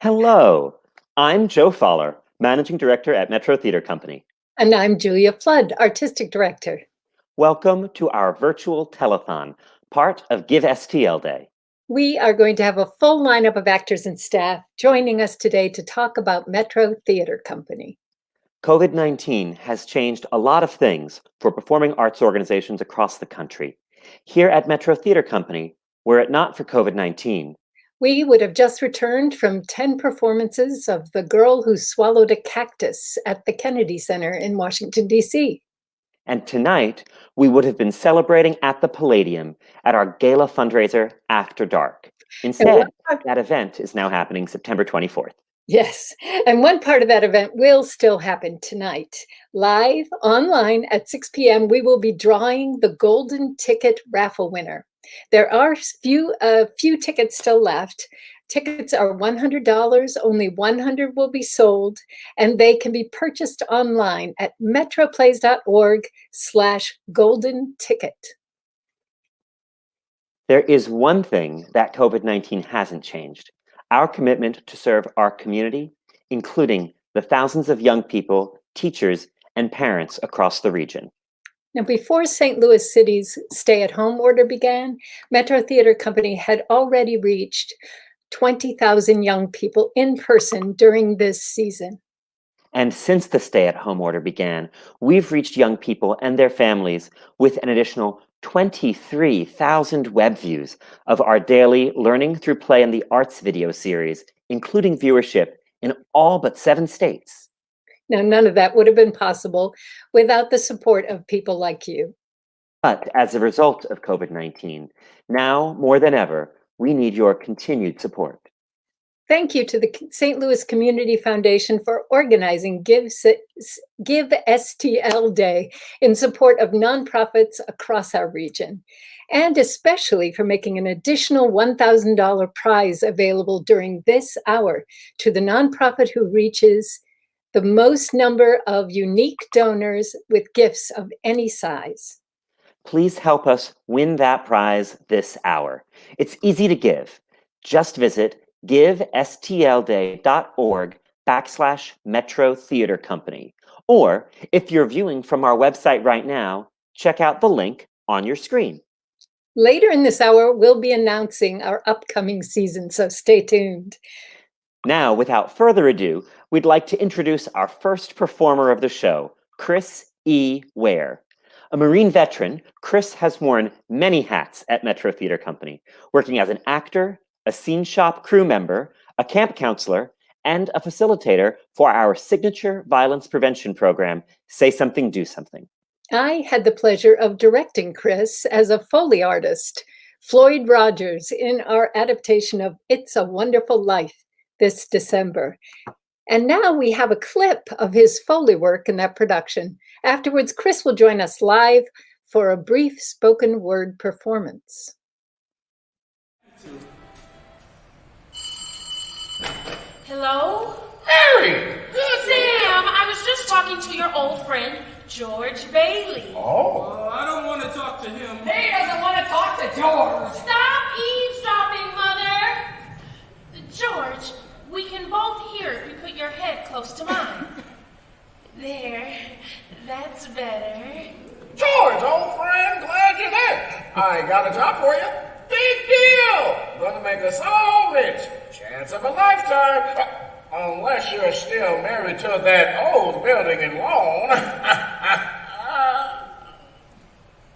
Hello, I'm Joe Faller, Managing Director at Metro Theater Company. And I'm Julia Flood, Artistic Director. Welcome to our virtual telethon, part of Give STL Day. We are going to have a full lineup of actors and staff joining us today to talk about Metro Theater Company. COVID-19 has changed a lot of things for performing arts organizations across the country. Here at Metro Theater Company, were it not for COVID-19, we would have just returned from 10 performances of The Girl Who Swallowed a Cactus at the Kennedy Center in Washington, D.C. And tonight, we would have been celebrating at the Palladium at our gala fundraiser After Dark. Instead, that event is now happening September 24th. Yes, and one part of that event will still happen tonight. Live online at 6 p.m., we will be drawing the golden ticket raffle winner. There are a few tickets still left. Tickets are $100, only 100 will be sold, and they can be purchased online at metroplays.org/golden ticket. There is one thing that COVID-19 hasn't changed: our commitment to serve our community, including the thousands of young people, teachers, and parents across the region. Now, before St. Louis City's stay-at-home order began, Metro Theater Company had already reached 20,000 young people in person during this season. And since the stay-at-home order began, we've reached young people and their families with an additional 23,000 web views of our daily Learning Through Play and the Arts video series, including viewership in all but 7 states. Now, none of that would have been possible without the support of people like you. But as a result of COVID-19, now more than ever, we need your continued support. Thank you to the St. Louis Community Foundation for organizing Give STL Day in support of nonprofits across our region, and especially for making an additional $1,000 prize available during this hour to the nonprofit who reaches the most number of unique donors with gifts of any size. Please help us win that prize this hour. It's easy to give. Just visit givestlday.org/Metro Theater Company. Or if you're viewing from our website right now, check out the link on your screen. Later in this hour, we'll be announcing our upcoming season, so stay tuned. Now, without further ado, we'd like to introduce our first performer of the show, Chris E. Ware. A Marine veteran, Chris has worn many hats at Metro Theater Company, working as an actor, a scene shop crew member, a camp counselor, and a facilitator for our signature violence prevention program, Say Something, Do Something. I had the pleasure of directing Chris as a Foley artist, Floyd Rogers, in our adaptation of It's a Wonderful Life this December. And now we have a clip of his Foley work in that production. Afterwards, Chris will join us live for a brief spoken word performance. Hello? Harry! Sam, I was just talking to your old friend, George Bailey. Oh? I don't want to talk to him. He doesn't want to talk to George. Stop eavesdropping, Mother! George, we can both hear if you put your head close to mine. There, that's better. George, old friend, glad you're there. I got a job for you. Big deal. Gonna make us all rich. Chance of a lifetime. Unless you're still married to that old building and lawn.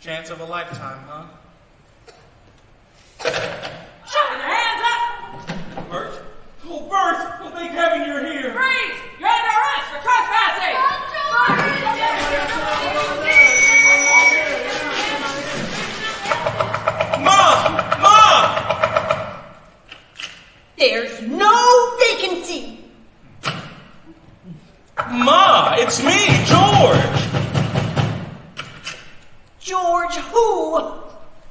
Chance of a lifetime, huh? Shut your hands up! Bert? Oh, Bert! Well, thank heaven you're here. Freeze! You're under arrest for trespassing! Mom! Mom! There's no vacancy. Ma, it's me, George! George who?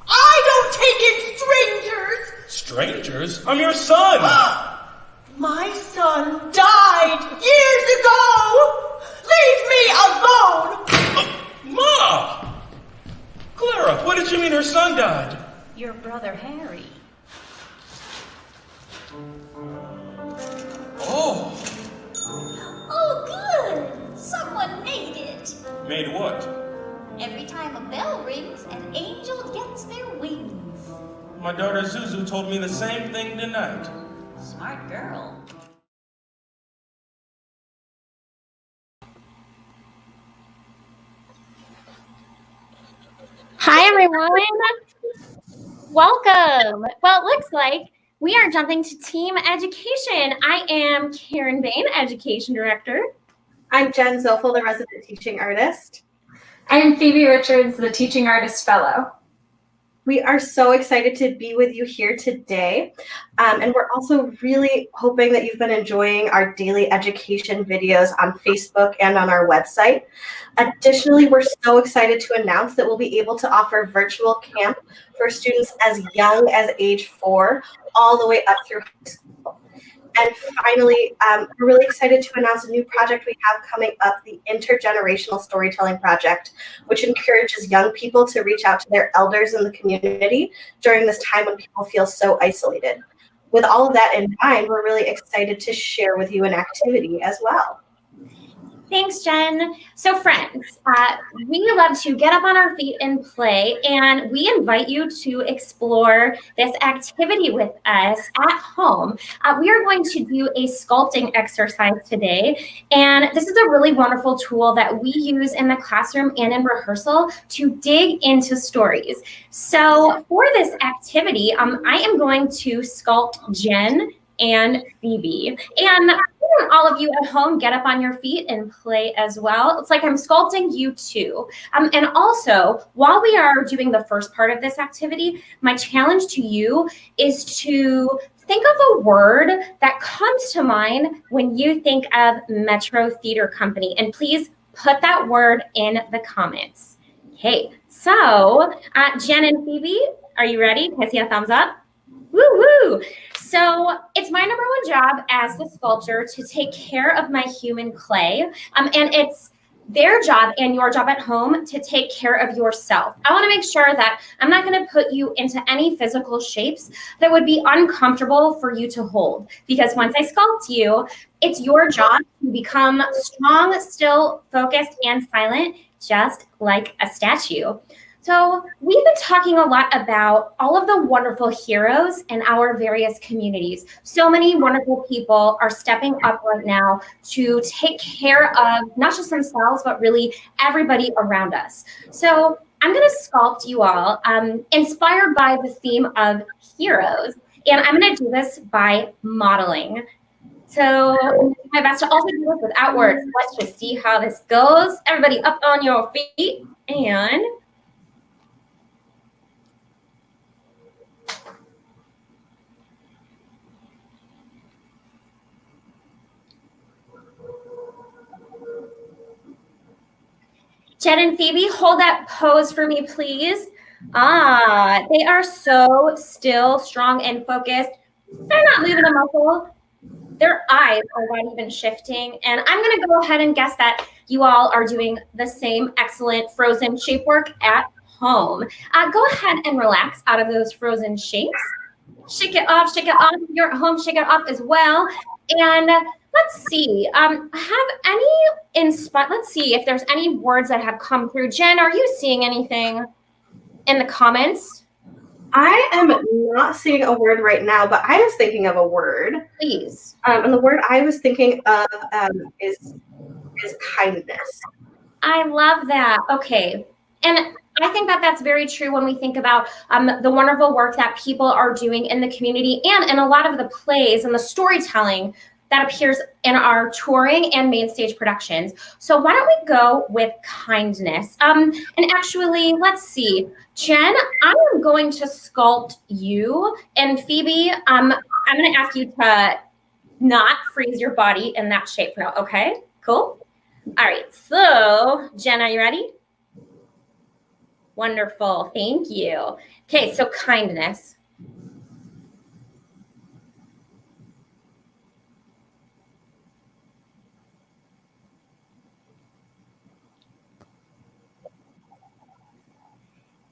I don't take in strangers. Strangers? I'm your son! My son died years ago. Leave me alone. Ma! Clara, what did you mean her son died? Your brother Harry. Made what? Every time a bell rings, an angel gets their wings. My daughter Zuzu told me the same thing tonight. Smart girl. Hi, everyone. Welcome. Well, it looks like we are jumping to team education. I am Karen Bain, Education Director. I'm Jen Zofel, the resident teaching artist. I'm Phoebe Richards, the Teaching Artist Fellow. We are so excited to be with you here today. And we're also really hoping that you've been enjoying our daily education videos on Facebook and on our website. Additionally, we're so excited to announce that we'll be able to offer virtual camp for students as young as age 4, all the way up through high school. And finally, we're really excited to announce a new project we have coming up, the Intergenerational Storytelling Project, which encourages young people to reach out to their elders in the community during this time when people feel so isolated. With all of that in mind, we're really excited to share with you an activity as well. Thanks, Jen. So friends, we love to get up on our feet and play, and we invite you to explore this activity with us at home. We are going to do a sculpting exercise today, and this is a really wonderful tool that we use in the classroom and in rehearsal to dig into stories. So for this activity, I am going to sculpt Jen and Phoebe. And all of you at home, get up on your feet and play as well. It's like I'm sculpting you too. And also, while we are doing the first part of this activity, my challenge to you is to think of a word that comes to mind when you think of Metro Theater Company. And please put that word in the comments. Okay, so Jen and Phoebe, are you ready? Can I see a thumbs up? Woo-woo! So it's my number one job as the sculptor to take care of my human clay. And it's their job and your job at home to take care of yourself. I want to make sure that I'm not going to put you into any physical shapes that would be uncomfortable for you to hold. Because once I sculpt you, it's your job to become strong, still, focused, and silent, just like a statue. So we've been talking a lot about all of the wonderful heroes in our various communities. So many wonderful people are stepping up right now to take care of not just themselves, but really everybody around us. So I'm going to sculpt you all inspired by the theme of heroes. And I'm going to do this by modeling. So I'm going to do my best to also do this without words. Let's just see how this goes. Everybody up on your feet and... Jen and Phoebe, hold that pose for me, please. They are so still, strong, and focused. They're not moving a muscle. Their eyes are not even shifting. And I'm going to go ahead and guess that you all are doing the same excellent frozen shape work at home. Go ahead and relax out of those frozen shapes. Shake it off, shake it off. If you're at home, shake it off as well. And let's see, let's see if there's any words that have come through. Jen, are you seeing anything in the comments? I am not seeing a word right now, but I was thinking of a word. Please. And the word I was thinking of is kindness. I love that. Okay. And I think that that's very true when we think about the wonderful work that people are doing in the community and in a lot of the plays and the storytelling that appears in our touring and main stage productions. So why don't we go with kindness? And actually, let's see. Jen, I am going to sculpt you. And Phoebe, I'm going to ask you to not freeze your body in that shape for now. Okay, cool. All right, so Jen, are you ready? Wonderful, thank you. Okay, so kindness.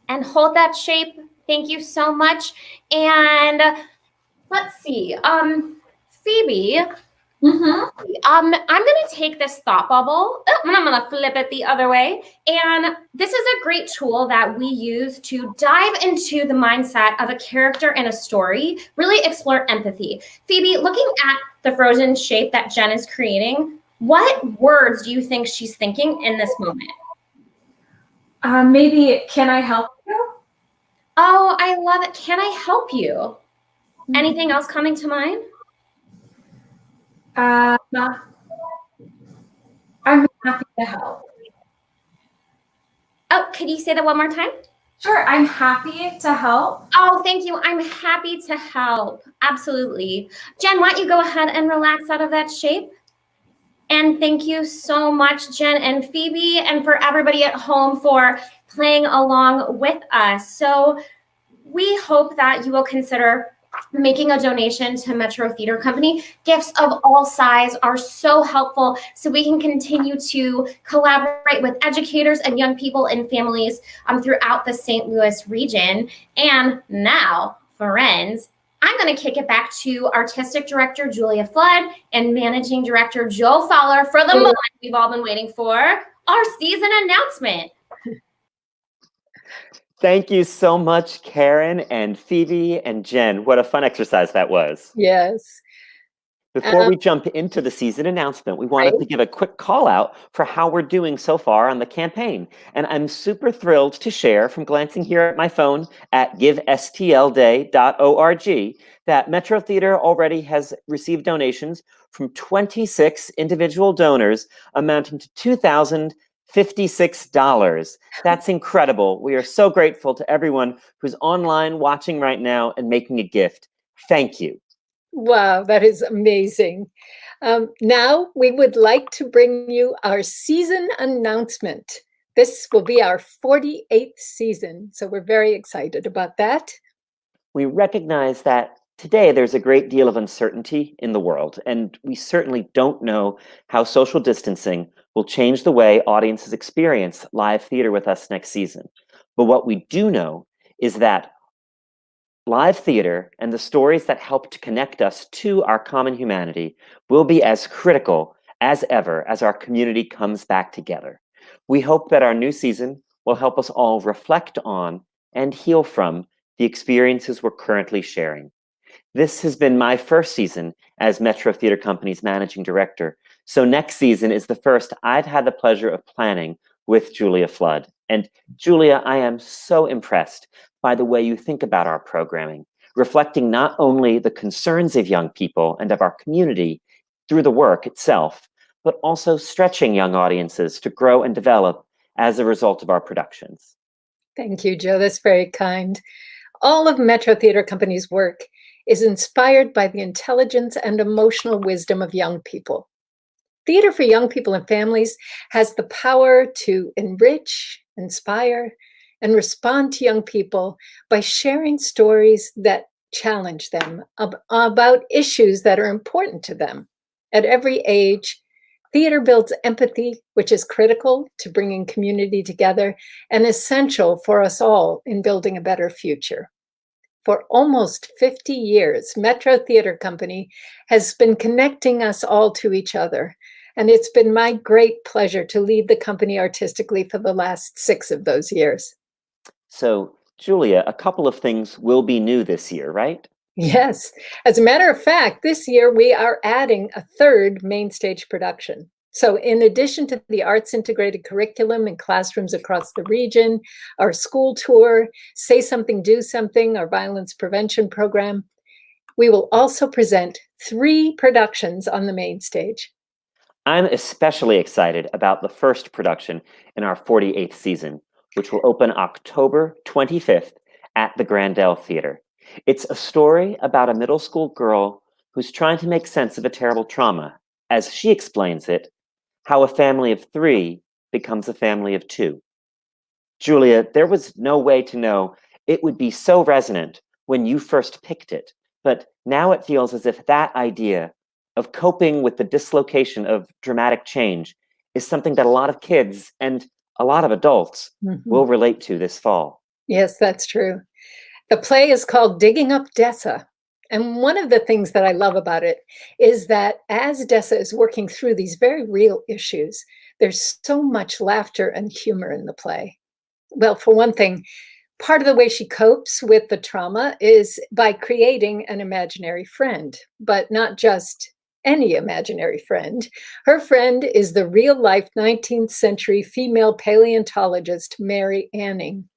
And hold that shape. Thank you so much. And let's see, Phoebe, I'm going to take this thought bubble and I'm going to flip it the other way. And this is a great tool that we use to dive into the mindset of a character in a story, really explore empathy. Phoebe, looking at the frozen shape that Jen is creating, what words do you think she's thinking in this moment? Maybe, can I help you? Oh, I love it. Can I help you? Anything else coming to mind? I'm happy to help. Oh, could you say that one more time? Sure, I'm happy to help. Oh, thank you. I'm happy to help. Absolutely. Jen, why don't you go ahead and relax out of that shape? And thank you so much, Jen and Phoebe, and for everybody at home for playing along with us. So we hope that you will consider making a donation to Metro Theater Company. Gifts of all size are so helpful so we can continue to collaborate with educators and young people and families throughout the St. Louis region. And now, friends, I'm going to kick it back to Artistic Director Julia Flood and Managing Director Joe Fowler for the moment we've all been waiting for, our season announcement. Thank you so much, Karen and Phoebe and Jen. What a fun exercise that was. Yes. Before we jump into the season announcement, we wanted to give a quick call out for how we're doing so far on the campaign. And I'm super thrilled to share from glancing here at my phone at givestlday.org that Metro Theater already has received donations from 26 individual donors amounting to $2,056. That's incredible. We are so grateful to everyone who's online watching right now and making a gift. Thank you. Wow, that is amazing. Now we would like to bring you our season announcement. This will be our 48th season, so we're very excited about that. We recognize that today there's a great deal of uncertainty in the world, and we certainly don't know how social distancing will change the way audiences experience live theater with us next season. But what we do know is that live theater and the stories that help to connect us to our common humanity will be as critical as ever as our community comes back together. We hope that our new season will help us all reflect on and heal from the experiences we're currently sharing. This has been my first season as Metro Theater Company's managing director, so next season is the first I've had the pleasure of planning with Julia Flood. And Julia, I am so impressed by the way you think about our programming, reflecting not only the concerns of young people and of our community through the work itself, but also stretching young audiences to grow and develop as a result of our productions. Thank you, Joe. That's very kind. All of Metro Theater Company's work is inspired by the intelligence and emotional wisdom of young people. Theater for young people and families has the power to enrich, inspire, and respond to young people by sharing stories that challenge them about issues that are important to them. At every age, theater builds empathy, which is critical to bringing community together and essential for us all in building a better future. For almost 50 years, Metro Theater Company has been connecting us all to each other. And it's been my great pleasure to lead the company artistically for the last 6 of those years. So, Julia, a couple of things will be new this year, right? Yes. As a matter of fact, this year we are adding a third Mainstage production. So in addition to the arts integrated curriculum in classrooms across the region, our school tour, Say Something, Do Something, our violence prevention program, we will also present 3 productions on the Mainstage. I'm especially excited about the first production in our 48th season, which will open October 25th at the Grandel Theater. It's a story about a middle school girl who's trying to make sense of a terrible trauma. As she explains it, how a family of 3 becomes a family of 2. Julia, there was no way to know it would be so resonant when you first picked it, but now it feels as if that idea of coping with the dislocation of dramatic change is something that a lot of kids and a lot of adults will relate to this fall. Yes, that's true. The play is called Digging Up Dessa, And one of the things that I love about it is that as Dessa is working through these very real issues, there's so much laughter and humor in the play. Well, for one thing, part of the way she copes with the trauma is by creating an imaginary friend, but not just any imaginary friend. Her friend is the real-life 19th century female paleontologist, Mary Anning.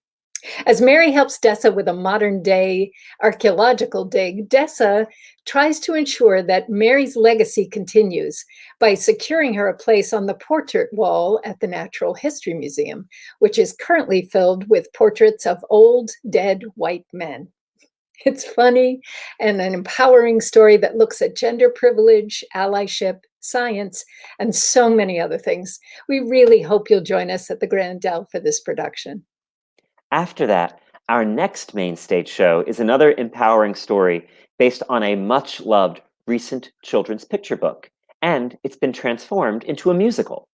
As Mary helps Dessa with a modern-day archaeological dig, Dessa tries to ensure that Mary's legacy continues by securing her a place on the portrait wall at the Natural History Museum, which is currently filled with portraits of old, dead white men. It's funny and an empowering story that looks at gender privilege, allyship, science, and so many other things. We really hope you'll join us at the Grand Dell for this production. After that, our next main stage show is another empowering story based on a much-loved recent children's picture book, and it's been transformed into a musical.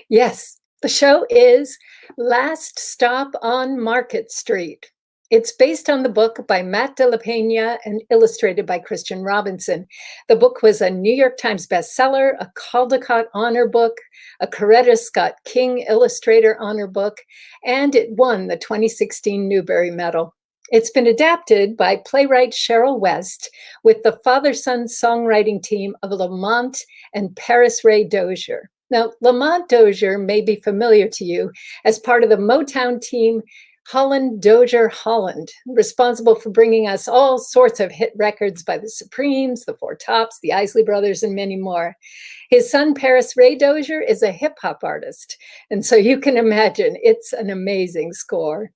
Yes, the show is Last Stop on Market Street. It's based on the book by Matt de la Peña and illustrated by Christian Robinson. The book was a New York Times bestseller, a Caldecott Honor Book, a Coretta Scott King Illustrator Honor Book, and it won the 2016 Newbery Medal. It's been adapted by playwright Cheryl West with the father-son songwriting team of Lamont and Paris Ray Dozier. Now, Lamont Dozier may be familiar to you as part of the Motown team Holland Dozier Holland, responsible for bringing us all sorts of hit records by the Supremes, the Four Tops, the Isley Brothers, and many more. His son, Paris Ray Dozier, is a hip-hop artist, and so you can imagine it's an amazing score.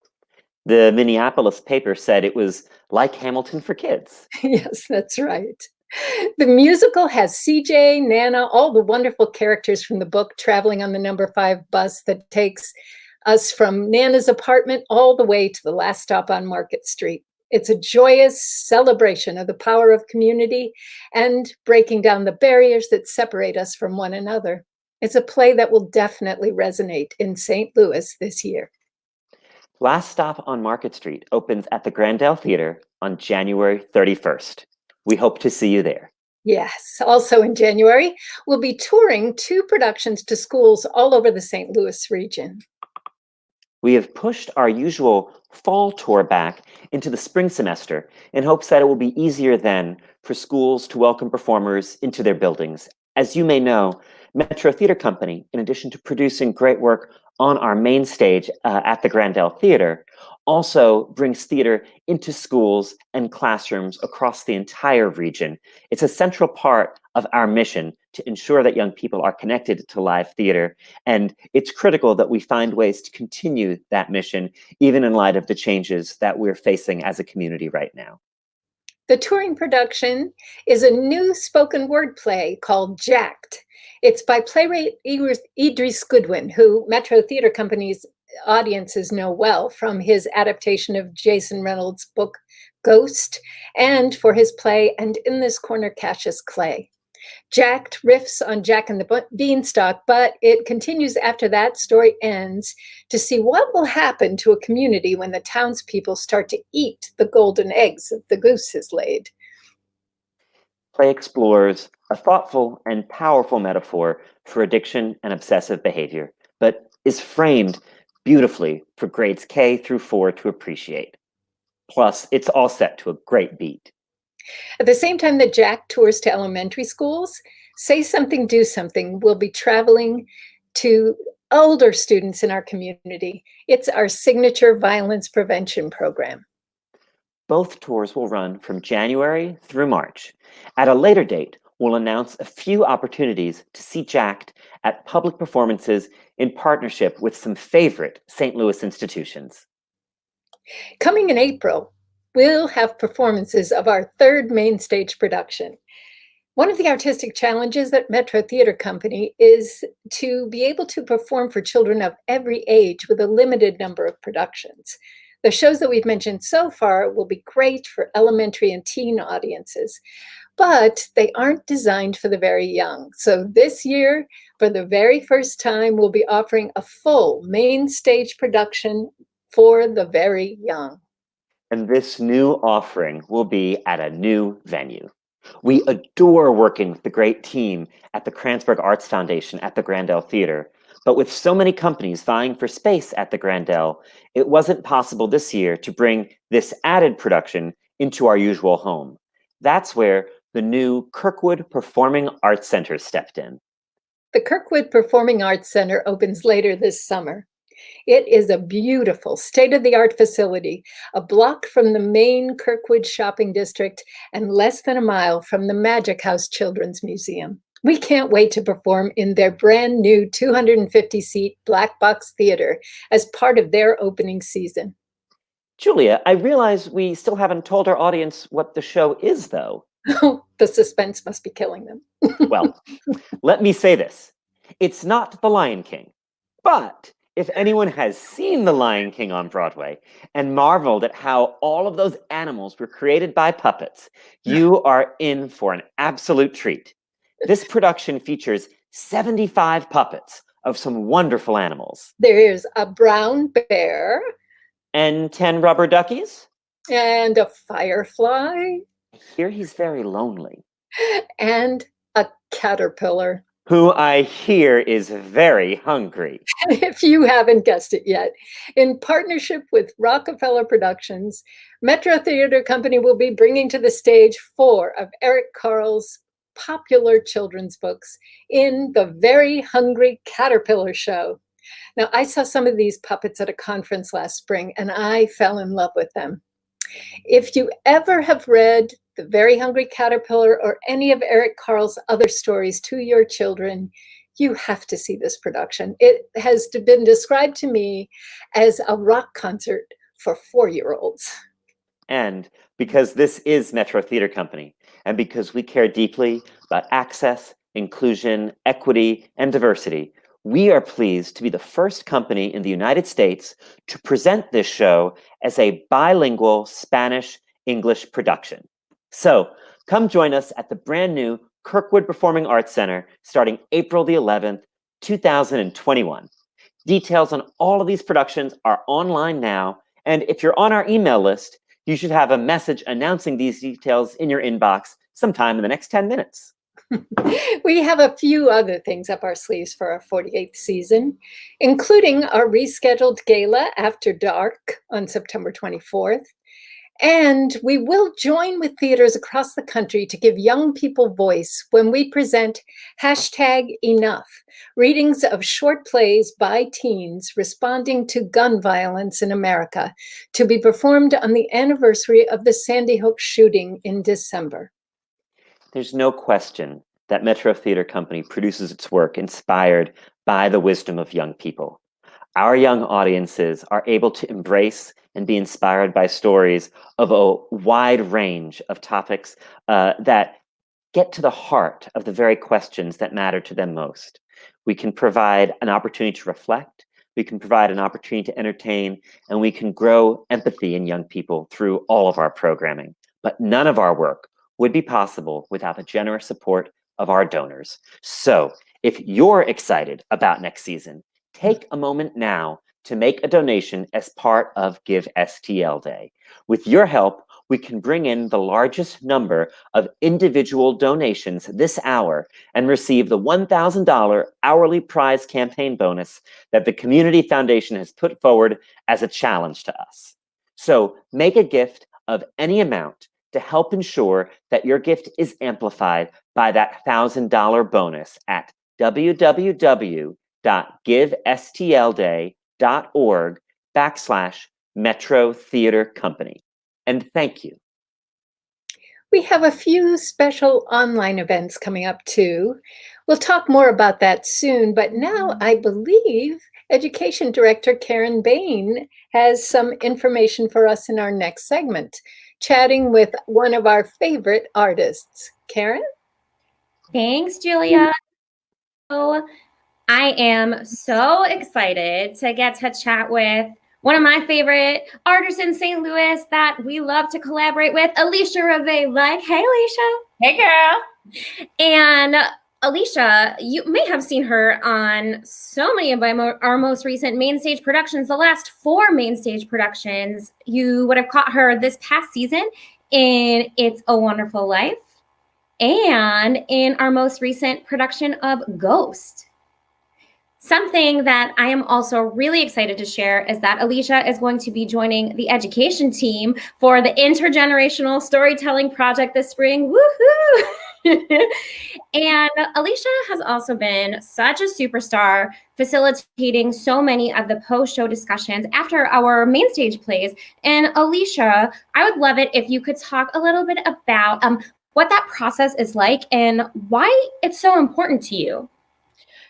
The Minneapolis paper said it was like Hamilton for kids. Yes, that's right. The musical has CJ, Nana, all the wonderful characters from the book traveling on the number 5 bus that takes us from Nana's apartment all the way to the last stop on Market Street. It's a joyous celebration of the power of community and breaking down the barriers that separate us from one another. It's a play that will definitely resonate in St. Louis this year. Last Stop on Market Street opens at the Grandel Theater on January 31st. We hope to see you there. Yes, also in January, we'll be touring 2 productions to schools all over the St. Louis region. We have pushed our usual fall tour back into the spring semester in hopes that it will be easier then for schools to welcome performers into their buildings. As you may know, Metro Theater Company, in addition to producing great work on our main stage at the Grandel Theater, also brings theater into schools and classrooms across the entire region. It's a central part of our mission to ensure that young people are connected to live theater, and it's critical that we find ways to continue that mission, even in light of the changes that we're facing as a community right now. The touring production is a new spoken word play called Jacked. It's by playwright Idris Goodwin, who Metro Theater Company's audiences know well from his adaptation of Jason Reynolds' book Ghost, and for his play And in This Corner Cassius Clay. Jacked riffs on Jack and the Beanstalk, but it continues after that story ends to see what will happen to a community when the townspeople start to eat the golden eggs that the goose has laid. Play explores a thoughtful and powerful metaphor for addiction and obsessive behavior, but is framed beautifully for grades K through 4 to appreciate. Plus, it's all set to a great beat. At the same time that Jack tours to elementary schools, Say Something, Do Something will be traveling to older students in our community. It's our signature violence prevention program. Both tours will run from January through March. At a later date, we'll announce a few opportunities to see Jacked at public performances in partnership with some favorite St. Louis institutions. Coming in April, we'll have performances of our 3rd main stage production. One of the artistic challenges at Metro Theater Company is to be able to perform for children of every age with a limited number of productions. The shows that we've mentioned so far will be great for elementary and teen audiences, but they aren't designed for the very young. So this year, for the very first time, we'll be offering a full main stage production for the very young. And this new offering will be at a new venue. We adore working with the great team at the Kranzberg Arts Foundation at the Grandel Theater, but with so many companies vying for space at the Grandel, it wasn't possible this year to bring this added production into our usual home. That's where the new Kirkwood Performing Arts Center stepped in. The Kirkwood Performing Arts Center opens later this summer. It is a beautiful state-of-the-art facility, a block from the main Kirkwood shopping district and less than a mile from the Magic House Children's Museum. We can't wait to perform in their brand new 250-seat black box theater as part of their opening season. Julia, I realize we still haven't told our audience what the show is, though. The suspense must be killing them. Well, let me say this. It's not The Lion King, but if anyone has seen The Lion King on Broadway and marveled at how all of those animals were created by puppets, you are in for an absolute treat. This production features 75 puppets of some wonderful animals. There's a brown bear. And 10 rubber duckies. And a firefly. I hear he's very lonely. And a caterpillar. Who I hear is very hungry. If you haven't guessed it yet, in partnership with Rockefeller Productions, Metro Theater Company will be bringing to the stage 4 of Eric Carle's popular children's books in The Very Hungry Caterpillar Show. Now, I saw some of these puppets at a conference last spring, and I fell in love with them. If you ever have read The Very Hungry Caterpillar or any of Eric Carle's other stories to your children, you have to see this production. It has been described to me as a rock concert for 4-year-olds. And because this is Metro Theater Company, and because we care deeply about access, inclusion, equity, and diversity, we are pleased to be the first company in the United States to present this show as a bilingual Spanish-English production. So come join us at the brand new Kirkwood Performing Arts Center starting April the 11th, 2021. Details on all of these productions are online now, and if you're on our email list, you should have a message announcing these details in your inbox sometime in the next 10 minutes. We have a few other things up our sleeves for our 48th season, including our rescheduled gala After Dark on September 24th. And we will join with theaters across the country to give young people voice when we present #Enough, readings of short plays by teens responding to gun violence in America, to be performed on the anniversary of the Sandy Hook shooting in December. There's no question that Metro Theater Company produces its work inspired by the wisdom of young people. Our young audiences are able to embrace and be inspired by stories of a wide range of topics that get to the heart of the very questions that matter to them most. We can provide an opportunity to reflect, we can provide an opportunity to entertain, and we can grow empathy in young people through all of our programming. But none of our work would be possible without the generous support of our donors. So if you're excited about next season, take a moment now to make a donation as part of Give STL Day. With your help, we can bring in the largest number of individual donations this hour and receive the $1,000 hourly prize campaign bonus that the Community Foundation has put forward as a challenge to us. So make a gift of any amount to help ensure that your gift is amplified by that $1,000 bonus at www.givestlday.org/Metro Theater Company. And thank you. We have a few special online events coming up too. We'll talk more about that soon, but now I believe Education Director Karen Bain has some information for us in our next segment, chatting with one of our favorite artists. Karen? Thanks, Julia. So I am so excited to get to chat with one of my favorite artists in St. Louis that we love to collaborate with, Alicia Reve. Like, hey, Alicia. Hey, girl. And Alicia, you may have seen her on so many of our most recent Mainstage productions, the last 4 Mainstage productions. You would have caught her this past season in It's a Wonderful Life and in our most recent production of Ghost. Something that I am also really excited to share is that Alicia is going to be joining the education team for the Intergenerational Storytelling Project this spring. Woohoo! And Alicia has also been such a superstar, facilitating so many of the post-show discussions after our Mainstage plays. And Alicia, I would love it if you could talk a little bit about what that process is like and why it's so important to you.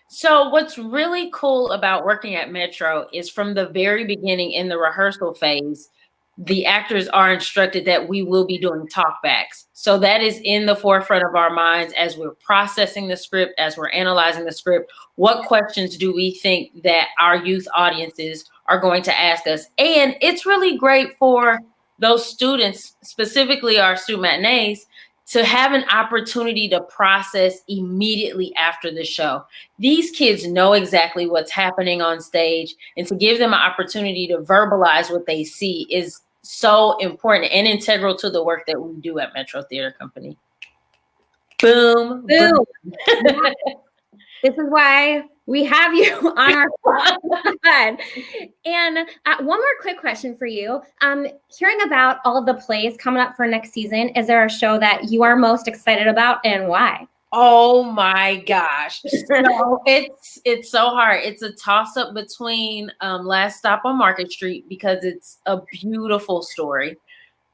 So what's really cool about working at Metro is from the very beginning in the rehearsal phase, the actors are instructed that we will be doing talkbacks. So that is in the forefront of our minds as we're processing the script, as we're analyzing the script. What questions do we think that our youth audiences are going to ask us? And it's really great for those students, specifically our student matinees, to have an opportunity to process immediately after the show. These kids know exactly what's happening on stage, and to give them an opportunity to verbalize what they see is so important and integral to the work that we do at Metro Theater Company. Boom. Boom. This is why we have you on our pod. And one more quick question for you. Hearing about all of the plays coming up for next season, is there a show that you are most excited about and why? Oh my gosh. So it's so hard. It's a toss-up between Last Stop on Market Street because it's a beautiful story.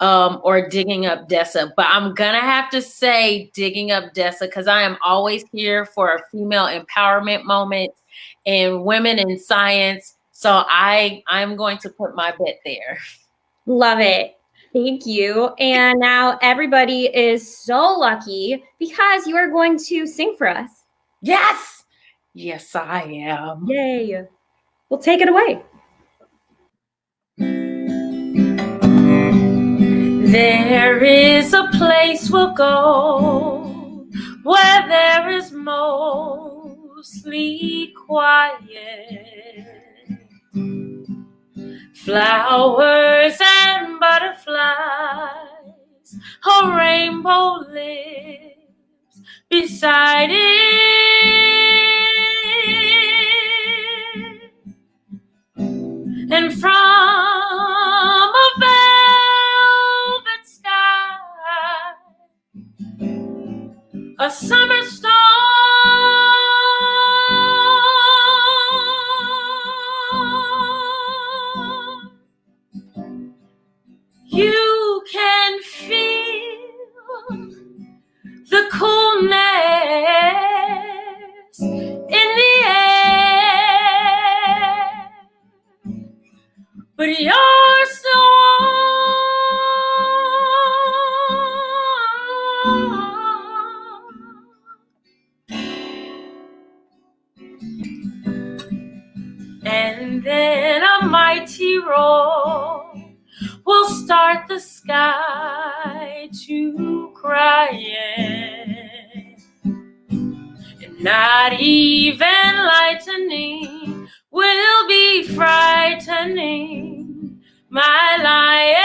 Or Digging Up Dessa. But I'm gonna have to say Digging Up Dessa because I am always here for a female empowerment moment and women in science. So I'm going to put my bet there. Love it. Thank you. And now everybody is so lucky because you are going to sing for us. Yes. Yes, I am. Yay. Well, take it away. There is a place we'll go where there is mostly quiet. Flowers and butterflies, a rainbow lives beside it. And from a velvet sky, a summer storm, you can feel the coolness in the air, but you're so and then a mighty roar will start the sky to crying, and not even lightning will be frightening my lion.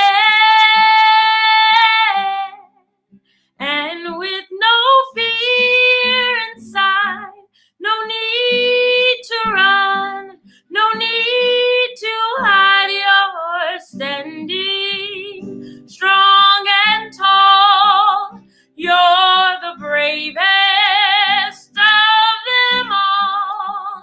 And with no fear inside, no need to run, no need to hide, you're standing strong and tall. You're the bravest of them all.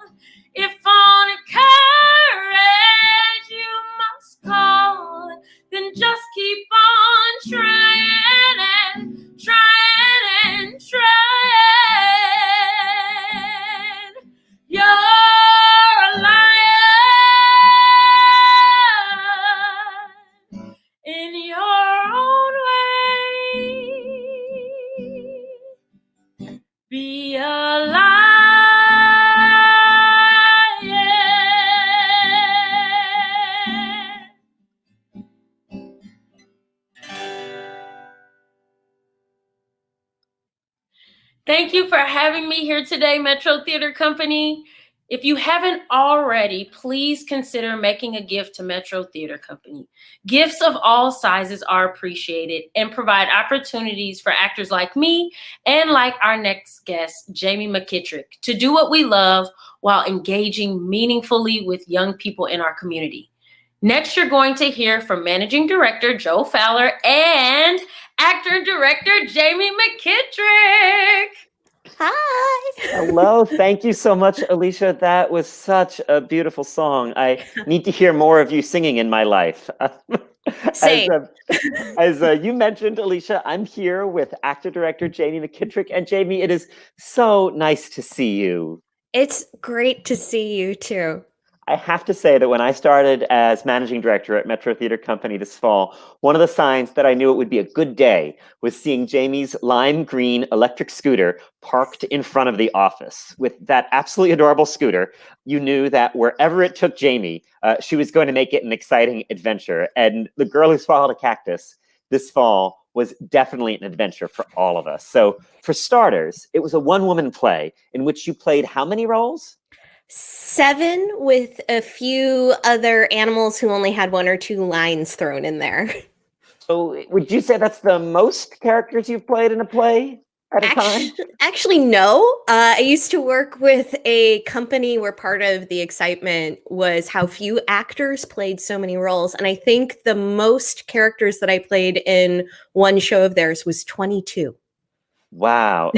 If on courage you must call, then just Thank you for having me here today, Metro Theater Company. If you haven't already, please consider making a gift to Metro Theater Company. Gifts of all sizes are appreciated and provide opportunities for actors like me and like our next guest, Jamie Mckittrick, to do what we love while engaging meaningfully with young people in our community. Next, you're going to hear from Managing Director Joe Fowler and actor and director Jamie Mckittrick. Hi. Hello. Thank you so much, Alicia. That was such a beautiful song. I need to hear more of you singing in my life. Same. As you mentioned, Alicia, I'm here with actor-director Jamie Mckittrick. And Jamie, it is so nice to see you. It's great to see you too. I have to say that when I started as managing director at Metro Theater Company this fall, one of the signs that I knew it would be a good day was seeing Jamie's lime green electric scooter parked in front of the office. With that absolutely adorable scooter, you knew that wherever it took Jamie, she was going to make it an exciting adventure. And The Girl Who Swallowed a Cactus this fall was definitely an adventure for all of us. So for starters, it was a one-woman play in which you played how many roles? 7 with a few other animals who only had 1 or 2 lines thrown in there. So would you say that's the most characters you've played in a play at a time? Actually, no. I used to work with a company where part of the excitement was how few actors played so many roles. And I think the most characters that I played in one show of theirs was 22. Wow.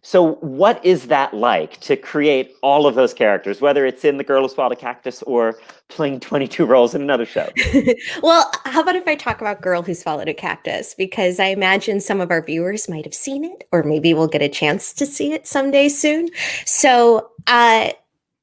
So what is that like to create all of those characters, whether it's in The Girl Who Swallowed a Cactus or playing 22 roles in another show? Well, how about if I talk about Girl Who Swallowed a Cactus? Because I imagine some of our viewers might have seen it, or maybe we'll get a chance to see it someday soon. So,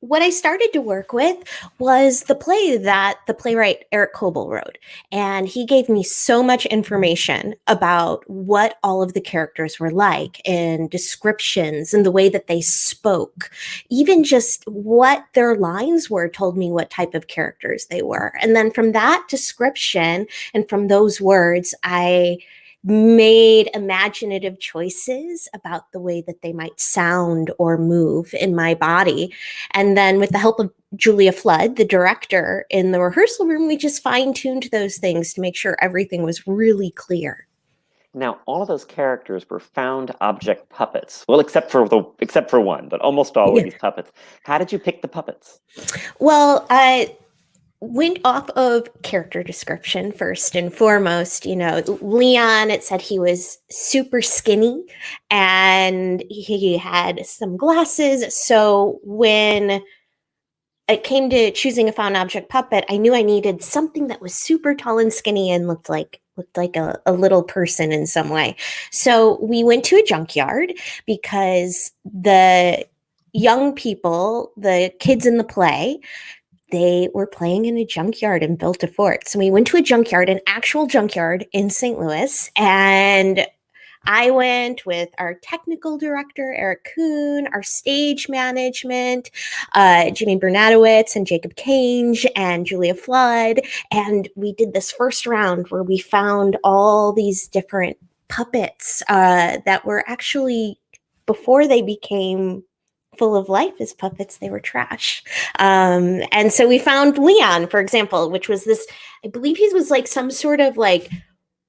what I started to work with was the play that the playwright Eric Coble wrote. And he gave me so much information about what all of the characters were like and descriptions and the way that they spoke. Even just what their lines were told me what type of characters they were. And then from that description and from those words, I made imaginative choices about the way that they might sound or move in my body. And then with the help of Julia Flood, the director in the rehearsal room, we just fine-tuned those things to make sure everything was really clear. Now, all of those characters were found object puppets. Well, except for one, but almost all of these puppets. How did you pick the puppets? Well, went off of character description first and foremost. You know, Leon, it said he was super skinny and he had some glasses. So when it came to choosing a found object puppet, I knew I needed something that was super tall and skinny and looked like a little person in some way. So we went to a junkyard because the young people, the kids in the play, they were playing in a junkyard and built a fort. So we went to a junkyard, an actual junkyard in St. Louis, and I went with our technical director, Eric Kuhn, our stage management, Jimmy Bernatowicz and Jacob Cange and Julia Flood. And we did this first round where we found all these different puppets that were actually, before they became full of life as puppets, they were trash. And so we found Leon, for example, which was this, I believe he was like some sort of like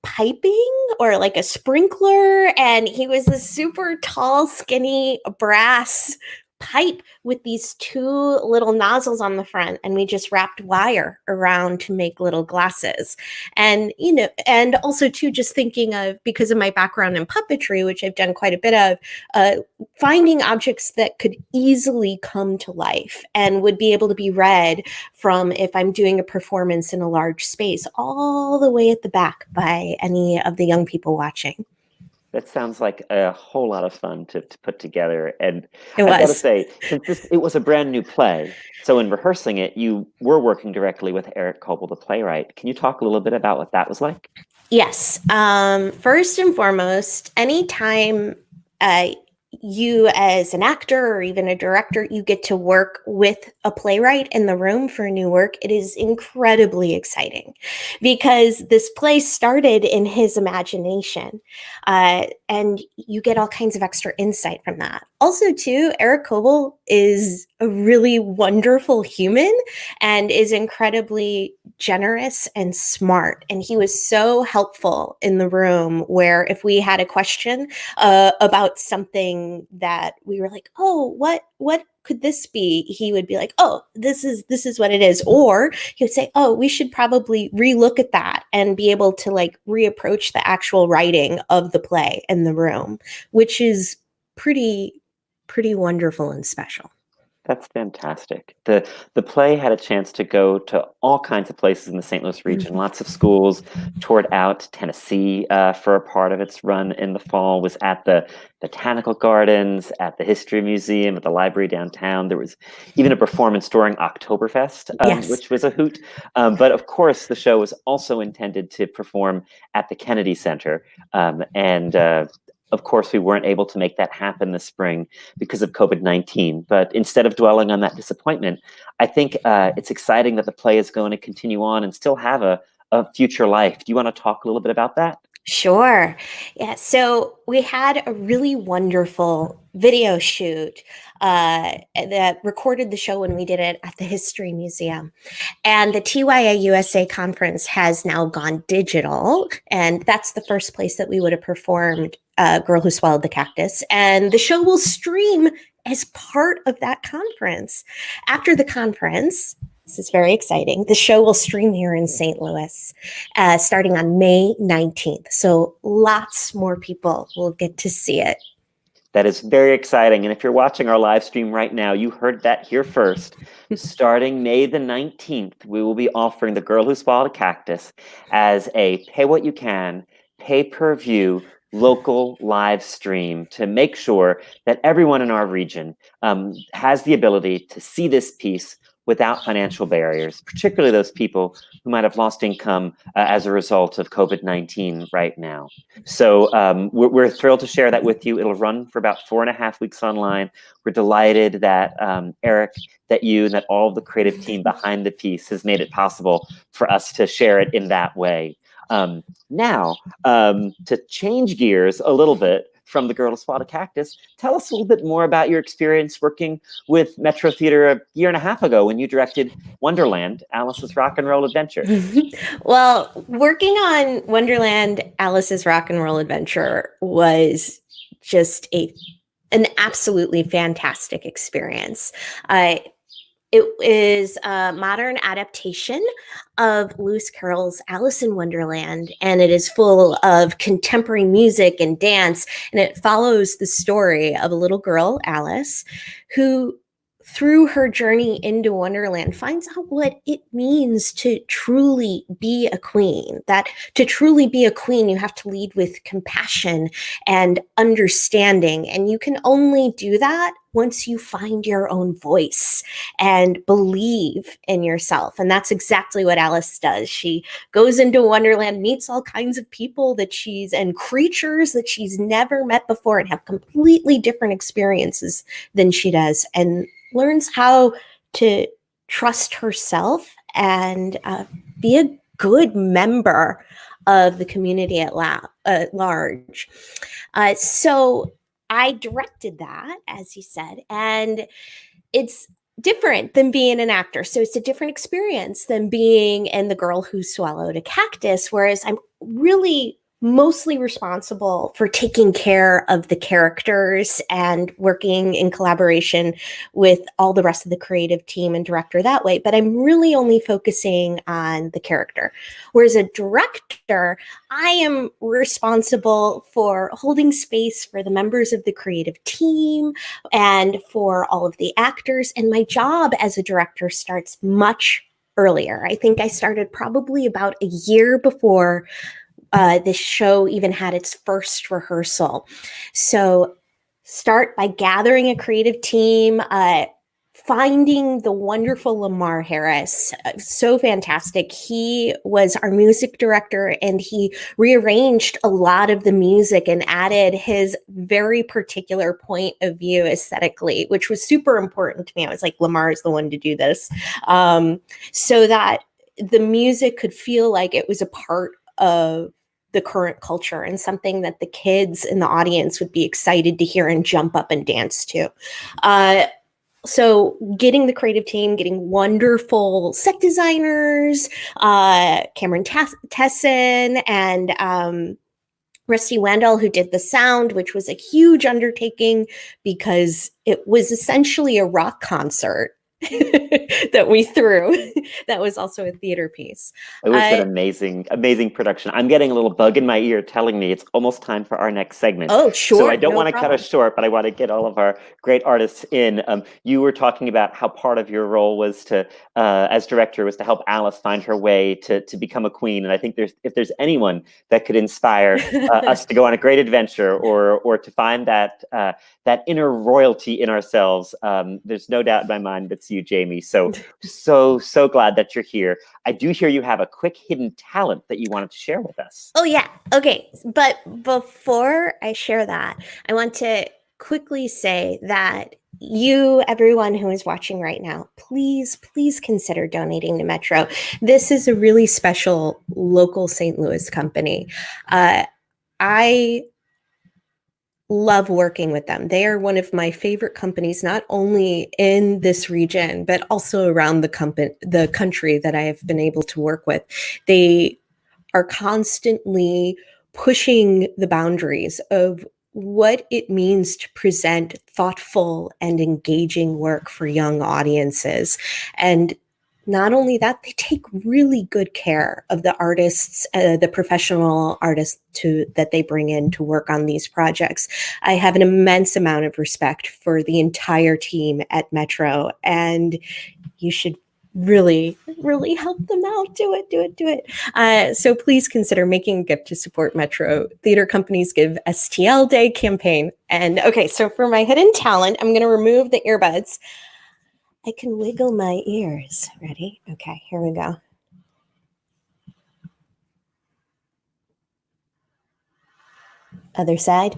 piping or like a sprinkler. And he was this super tall, skinny brass pipe with these 2 little nozzles on the front, and we just wrapped wire around to make little glasses. And, you know, and also too, just thinking of, because of my background in puppetry, which I've done quite a bit of, finding objects that could easily come to life and would be able to be read from, if I'm doing a performance in a large space, all the way at the back by any of the young people watching. That sounds like a whole lot of fun to put together. And It I've got to was. say, since it was a brand new play, so in rehearsing it, you were working directly with Eric Coble, the playwright. Can you talk a little bit about what that was like? Yes. First and foremost, anytime you as an actor or even a director, you get to work with a playwright in the room for new work, it is incredibly exciting because this play started in his imagination, and you get all kinds of extra insight from that. Also, too, Eric Coble is a really wonderful human and is incredibly generous and smart. And he was so helpful in the room where if we had a question about something that we were like, oh, what could this be? He would be like, oh, this is what it is. Or he would say, oh, we should probably relook at that and be able to like reapproach the actual writing of the play in the room, which is pretty wonderful and special. That's fantastic. The play had a chance to go to all kinds of places in the St. Louis region. Lots of schools, toured out to Tennessee for a part of its run in the fall, was at the Botanical Gardens, at the History Museum, at the library downtown. There was even a performance during Oktoberfest, Yes. which was a hoot. But of course, the show was also intended to perform at the Kennedy Center. Of course, we weren't able to make that happen this spring because of COVID-19. But instead of dwelling on that disappointment, I think it's exciting that the play is going to continue on and still have a future life. Do you want to talk a little bit about that? Sure. Yeah. So we had a really wonderful video shoot that recorded the show when we did it at the History Museum. And the TYA USA conference has now gone digital. And that's the first place that we would have performed Girl Who Swallowed the Cactus. And the show will stream as part of that conference. After the conference, this is very exciting, the show will stream here in St. Louis starting on May 19th. So lots more people will get to see it. That is very exciting. And if you're watching our live stream right now, you heard that here first. Starting May the 19th, we will be offering The Girl Who Swallowed a Cactus as a pay what you can, pay-per-view local live stream to make sure that everyone in our region has the ability to see this piece without financial barriers, particularly those people who might have lost income as a result of COVID-19 right now. So we're thrilled to share that with you. It'll run for about 4.5 weeks online. We're delighted that Eric, that you, and that all of the creative team behind the piece has made it possible for us to share it in that way. Now, to change gears a little bit from The Girl Who Swallowed a Cactus, tell us a little bit more about your experience working with Metro Theater a year and a half ago when you directed Wonderland, Alice's Rock and Roll Adventure. Well, working on Wonderland, Alice's Rock and Roll Adventure was just an absolutely fantastic experience. It is a modern adaptation of Lewis Carroll's Alice in Wonderland, and it is full of contemporary music and dance, and it follows the story of a little girl, Alice, who through her journey into Wonderland finds out what it means to truly be a queen. That to truly be a queen, you have to lead with compassion and understanding. And you can only do that once you find your own voice and believe in yourself. And that's exactly what Alice does. She goes into Wonderland, meets all kinds of people and creatures that she's never met before and have completely different experiences than she does, and learns how to trust herself and be a good member of the community at large. So I directed that, as you said, and it's different than being an actor. So it's a different experience than being in The Girl Who Swallowed a Cactus, whereas I'm really mostly responsible for taking care of the characters and working in collaboration with all the rest of the creative team and director that way. But I'm really only focusing on the character. Whereas a director, I am responsible for holding space for the members of the creative team and for all of the actors. And my job as a director starts much earlier. I think I started probably about a year before this show even had its first rehearsal. So start by gathering a creative team, finding the wonderful Lamar Harris, so fantastic. He was our music director and he rearranged a lot of the music and added his very particular point of view aesthetically, which was super important to me. I was like, Lamar is the one to do this, so that the music could feel like it was a part of the current culture and something that the kids in the audience would be excited to hear and jump up and dance to. So getting the creative team, getting wonderful set designers, Cameron Tesson and Rusty Wandel, who did the sound, which was a huge undertaking because it was essentially a rock concert that we threw. That was also a theater piece. It was an amazing production. I'm getting a little bug in my ear telling me it's almost time for our next segment. Oh, sure. So I don't want to cut us short, but I want to get all of our great artists in. You were talking about how part of your role was to, as director, was to help Alice find her way to become a queen. And I think if there's anyone that could inspire us to go on a great adventure or to find that inner royalty in ourselves, there's no doubt in my mind it's you, Jamie. So glad that you're here. I do hear you have a quick hidden talent that you wanted to share with us. Oh yeah. Okay. But before I share that, I want to quickly say that you, everyone who is watching right now, please consider donating to Metro. This is a really special local St. Louis company. I love working with them. They are one of my favorite companies, not only in this region, but also around the country that I have been able to work with. They are constantly pushing the boundaries of what it means to present thoughtful and engaging work for young audiences. And not only that, they take really good care of the artists, the professional artists that they bring in to work on these projects. I have an immense amount of respect for the entire team at Metro, and you should really help them out. Do it. So please consider making a gift to support Metro. Theater companies give STL Day campaign. And okay, so for my hidden talent, I'm going to remove the earbuds. I can wiggle my ears. Ready? Okay, here we go. Other side.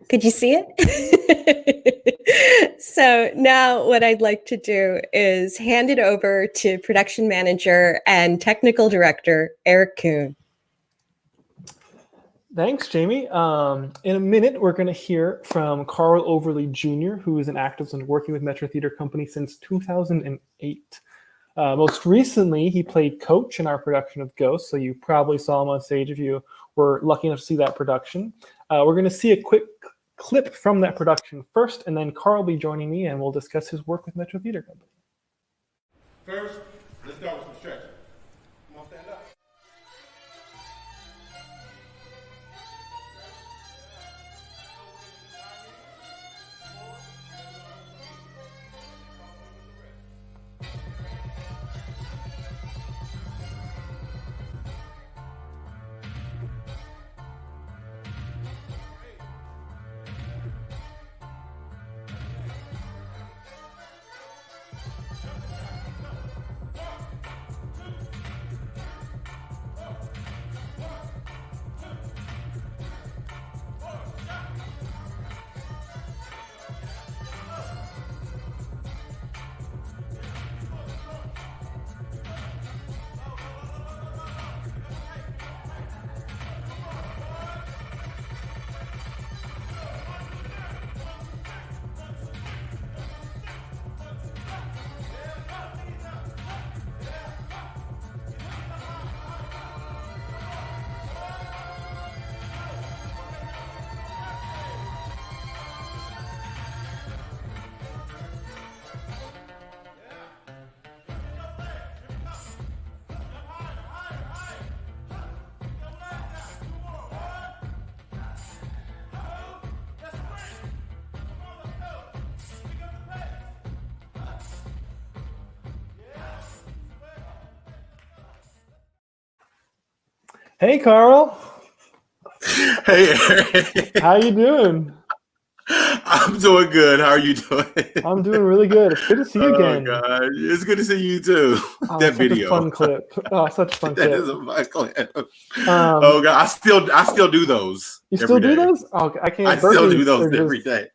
Could you see it? So now what I'd like to do is hand it over to production manager and technical director, Eric Kuhn. Thanks, Jamie. In a minute, we're going to hear from Carl Overly Jr., who is an activist and working with Metro Theater Company since 2008. Most recently, he played Coach in our production of Ghost, so you probably saw him on stage if you were lucky enough to see that production. We're going to see a quick clip from that production first, and then Carl will be joining me, and we'll discuss his work with Metro Theater Company. First, let's start with some stretching. Come on, stand up. Hey, Carl. Hey, Eric. How you doing? I'm doing good. How are you doing? I'm doing really good. It's good to see you again. Oh God, it's good to see you too. Oh, That such video. a fun clip. Oh, such a fun That clip. is a fun clip. Oh God, I still do those. You still do day. those? Oh, I can't. I still do Birthdays those are every just- day.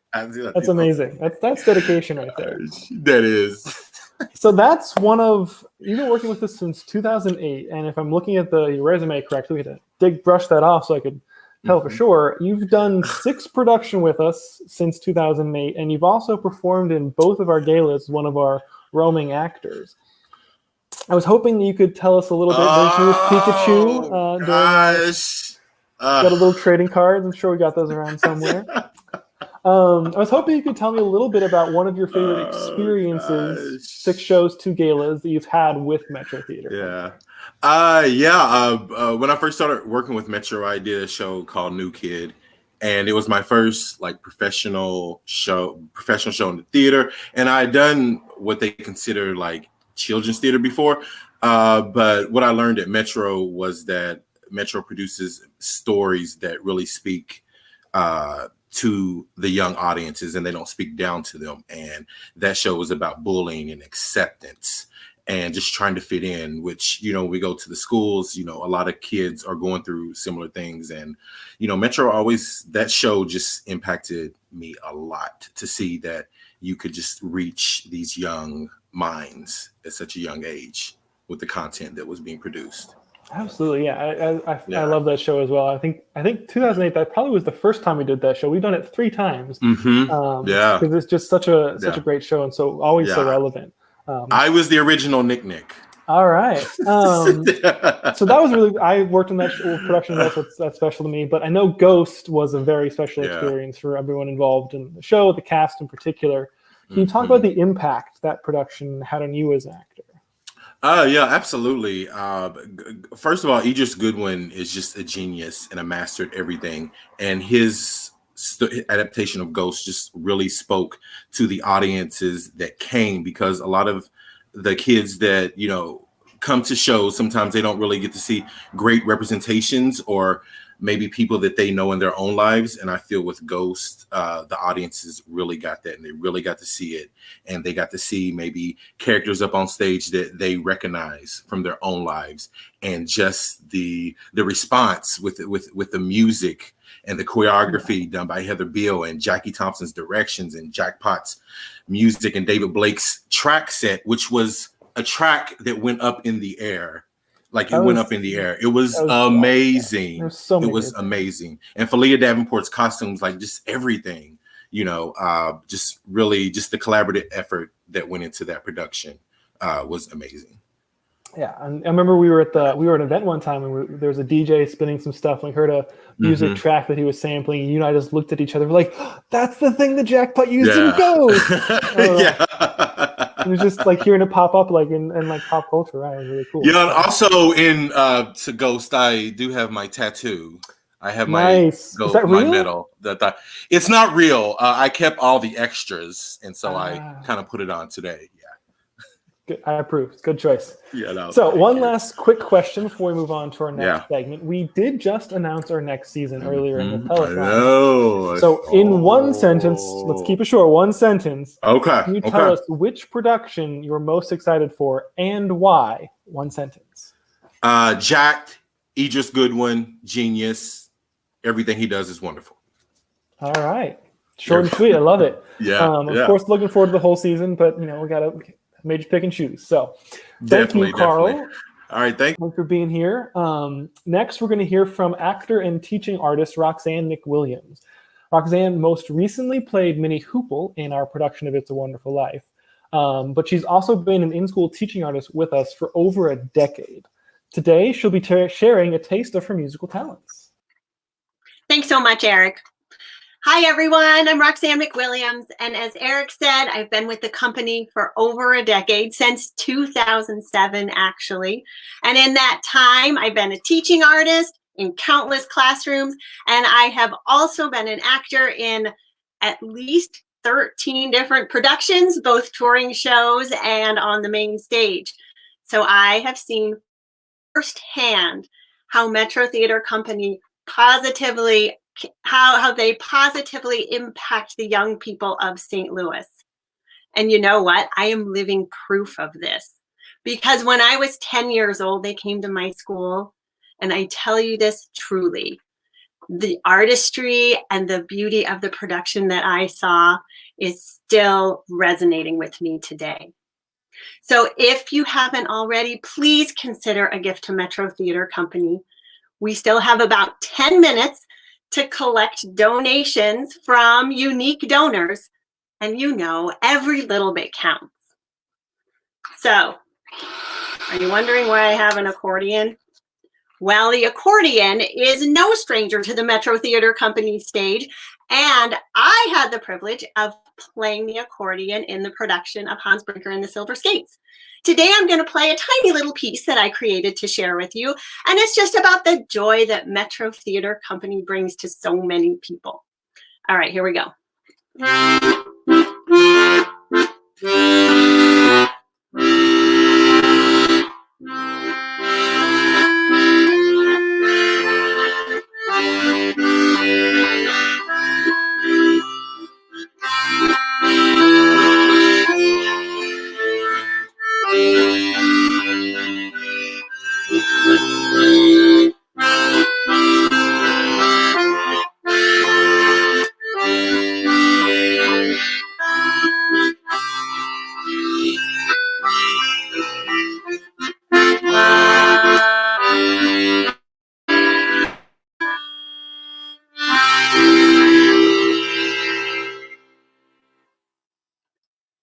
That's amazing. That's dedication right there. That is. So that's one of, you've been working with this since 2008, and if I'm looking at your resume correctly, we had to brush that off so I could tell for sure. You've done 6 production with us since 2008, and you've also performed in both of our galas, one of our roaming actors. I was hoping that you could tell us a little bit. There's you with Pikachu. Gosh. Got a little trading cards. I'm sure we got those around somewhere. I was hoping you could tell me a little bit about one of your favorite experiences, 6 shows, 2 galas that you've had with Metro Theater. When I first started working with Metro, I did a show called New Kid, and it was my first like professional show in the theater. And I had done what they consider like children's theater before, but what I learned at Metro was that Metro produces stories that really speak to the young audiences, and they don't speak down to them. And that show was about bullying and acceptance and just trying to fit in, which, we go to the schools, a lot of kids are going through similar things. And, Metro that show just impacted me a lot, to see that you could just reach these young minds at such a young age with the content that was being produced. Absolutely, yeah. I love that show as well. I think 2008, that probably was the first time we did that show. We've done it 3 times. Because it's just such a great show, and so always so relevant. I was the original Nick. All right. So that was really, I worked in that production. That's special to me. But I know Ghost was a very special experience for everyone involved in the show, the cast in particular. Can you talk about the impact that production had on you as an actor? Yeah, absolutely. First of all, Idris Goodwin is just a genius and a master at everything. And his adaptation of Ghost just really spoke to the audiences that came, because a lot of the kids that, come to shows, sometimes they don't really get to see great representations or maybe people that they know in their own lives. And I feel with Ghost, the audiences really got that, and they really got to see it. And they got to see maybe characters up on stage that they recognize from their own lives. And just the response with the music and the choreography done by Heather Beale, and Jackie Thompson's directions, and Jackpot's music, and David Blake's track set, which was a track that went up in the air. Like it went up in the air. It was amazing. It was amazing. And Falia Davenport's costumes, like just everything, just really just the collaborative effort that went into that production was amazing. Yeah, and I remember we were at an event one time, and there was a DJ spinning some stuff, and we heard a music track that he was sampling, and you and I just looked at each other, we're like, "That's the thing that Jackpot used in Ghost." It was just like hearing it pop up like in like pop culture, right? It was really cool. Yeah, and also in to Ghost, I do have my tattoo. I have my Ghost, my medal. That it's not real. I kept all the extras, and so I kind of put it on today. Good. I approve. It's a good choice. Yeah. So one last quick question before we move on to our next segment. We did just announce our next season earlier in the telethon. So in one sentence, let's keep it short. One sentence. Okay. Can you tell us which production you're most excited for and why? One sentence. Jacked, Idris Goodwin, genius. Everything he does is wonderful. All right. Short and sweet. I love it. Of course, looking forward to the whole season, but we got to made you pick and choose. So thank you, Carl. All right, thanks for being here. Next, we're going to hear from actor and teaching artist Roxanne Mcwilliams. Roxanne most recently played Minnie Hoople in our production of It's a Wonderful Life, but she's also been an in-school teaching artist with us for over a decade. Today, she'll be sharing a taste of her musical talents. Thanks so much, Eric. Hi, everyone. I'm Roxanne Mcwilliams. And as Eric said, I've been with the company for over a decade, since 2007, actually. And in that time, I've been a teaching artist in countless classrooms. And I have also been an actor in at least 13 different productions, both touring shows and on the main stage. So I have seen firsthand how Metro Theater Company positively how they positively impact the young people of St. Louis. And you know what? I am living proof of this, because when I was 10 years old, they came to my school, and I tell you this truly, the artistry and the beauty of the production that I saw is still resonating with me today. So if you haven't already, please consider a gift to Metro Theater Company. We still have about 10 minutes to collect donations from unique donors. And you know, every little bit counts. So, are you wondering why I have an accordion? Well, the accordion is no stranger to the Metro Theater Company stage, and I had the privilege of playing the accordion in the production of Hans Brinker and the Silver Skates. Today, I'm going to play a tiny little piece that I created to share with you, and it's just about the joy that Metro Theater Company brings to so many people. All right, here we go.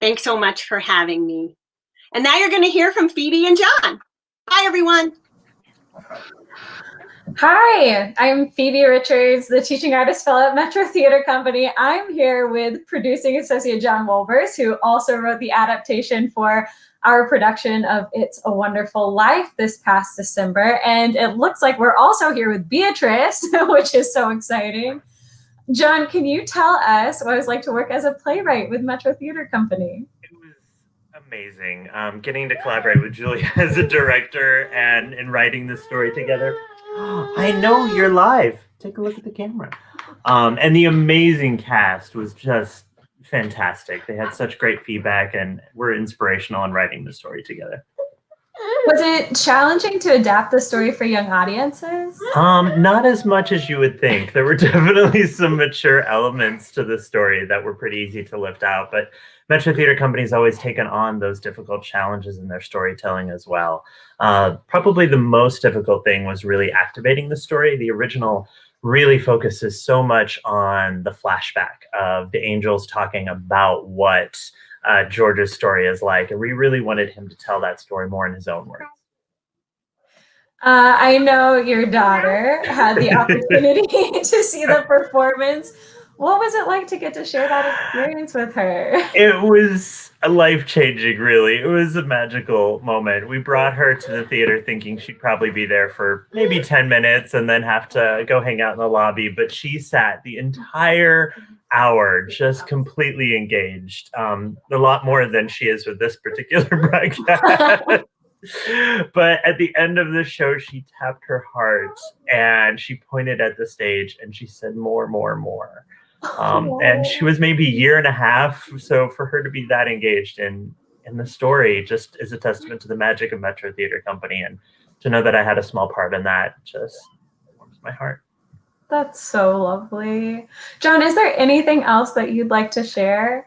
Thanks so much for having me. And now you're going to hear from Phoebe and John. Bye, everyone. Hi, I'm Phoebe Richards, the Teaching Artist Fellow at Metro Theater Company. I'm here with producing associate John Wolbers, who also wrote the adaptation for our production of It's a Wonderful Life this past December. And it looks like we're also here with Beatrice, which is so exciting. John, can you tell us what it was like to work as a playwright with Metro Theater Company? It was amazing. Getting to collaborate with Julia as a director and in writing this story together. I know you're live. Take a look at the camera. And the amazing cast was just fantastic. They had such great feedback and were inspirational in writing the story together. Was it challenging to adapt the story for young audiences? Not as much as you would think. There were definitely some mature elements to the story that were pretty easy to lift out, but Metro Theater Company's always taken on those difficult challenges in their storytelling as well. Probably the most difficult thing was really activating the story. The original really focuses so much on the flashback of the angels talking about what George's story is like, and we really wanted him to tell that story more in his own words. I know your daughter had the opportunity to see the performance. What was it like to get to share that experience with her? It was life-changing, really. It was a magical moment. We brought her to the theater thinking she'd probably be there for maybe 10 minutes and then have to go hang out in the lobby, but she sat the entire hour just completely engaged. A lot more than she is with this particular broadcast. But at the end of the show, she tapped her heart and she pointed at the stage and she said, more, more, more. And she was maybe a year and a half. So for her to be that engaged in the story just is a testament to the magic of Metro Theater Company. And to know that I had a small part in that just warms my heart. That's so lovely. John, is there anything else that you'd like to share?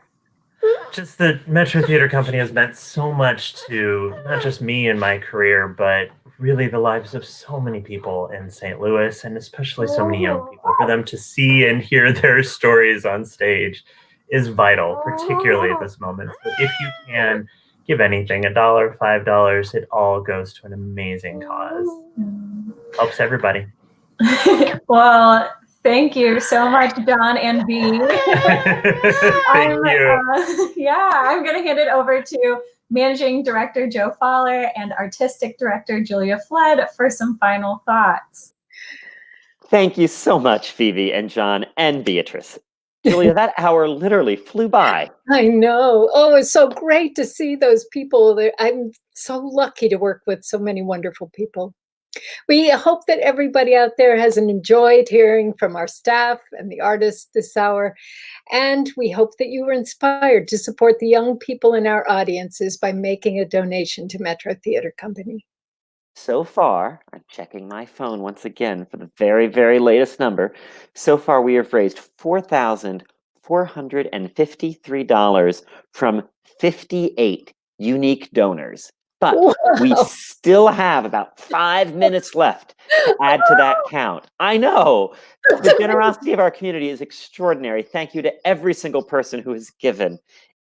Just that Metro Theater Company has meant so much to not just me and my career, but really the lives of so many people in St. Louis, and especially so many young people. For them to see and hear their stories on stage is vital, particularly at this moment. So if you can give anything, $1, $5, it all goes to an amazing cause. Helps everybody. Well, thank you so much, John and Bea. Thank you. I'm going to hand it over to Managing Director Joe Fowler and Artistic Director Julia Flood for some final thoughts. Thank you so much, Phoebe and John and Beatrice. Julia, that hour literally flew by. I know. Oh, it's so great to see those people. I'm so lucky to work with so many wonderful people. We hope that everybody out there has enjoyed hearing from our staff and the artists this hour. And we hope that you were inspired to support the young people in our audiences by making a donation to Metro Theater Company. So far, I'm checking my phone once again for the very, very latest number. So far, we have raised $4,453 from 58 unique donors. But we still have about 5 minutes left to add to that count. I know. The generosity of our community is extraordinary. Thank you to every single person who has given.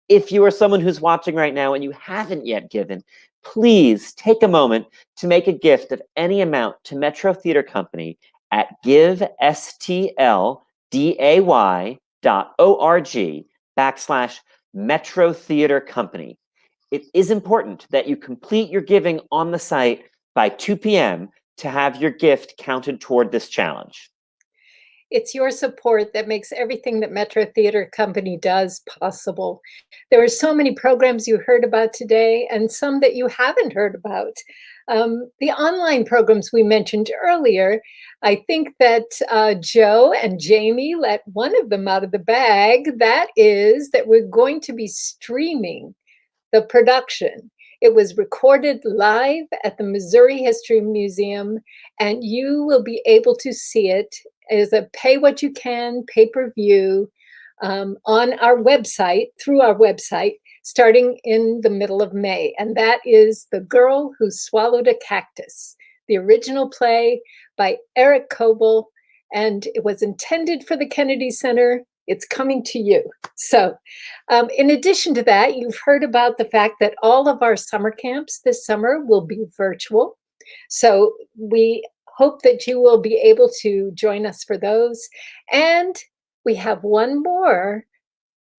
If you are someone who's watching right now and you haven't yet given, please take a moment to make a gift of any amount to Metro Theater Company at givestl.org/Metro Theater Company. It is important that you complete your giving on the site by 2 p.m. to have your gift counted toward this challenge. It's your support that makes everything that Metro Theater Company does possible. There are so many programs you heard about today and some that you haven't heard about. The online programs we mentioned earlier, I think that Joe and Jamie let one of them out of the bag. That is that we're going to be streaming the production. It was recorded live at the Missouri History Museum, and you will be able to see it as a pay-what-you-can pay-per-view on our website, through our website, starting in the middle of May. And that is The Girl Who Swallowed a Cactus, the original play by Eric Coble, and it was intended for the Kennedy Center. It's coming to you. So in addition to that, you've heard about the fact that all of our summer camps this summer will be virtual. So we hope that you will be able to join us for those. And we have one more